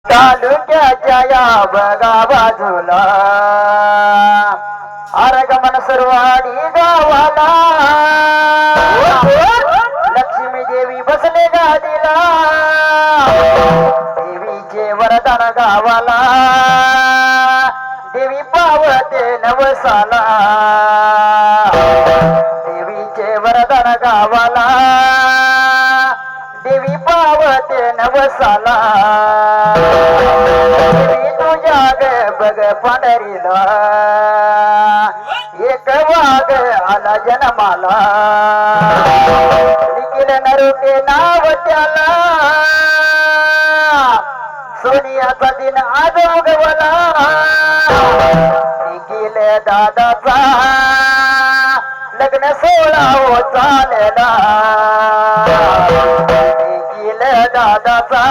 तालुक्याच्या या बघा बाजूला आरगमन सुरवाडी गावाला लक्ष्मी देवी बसले गादीला देवीचे वरदान गावाला देवी पावते नवसाला देवीचे वरदान गावाला देवी पावते नवसाला देवी तुझ्या ग बघ पंढरीला एक वाघ आला जन्माला निखिल नरुके नाव त्याला सोनियाचा दिन आज उगवला निखिल दादाचा लग्न सोहळा हो चालला निखिल दादाचा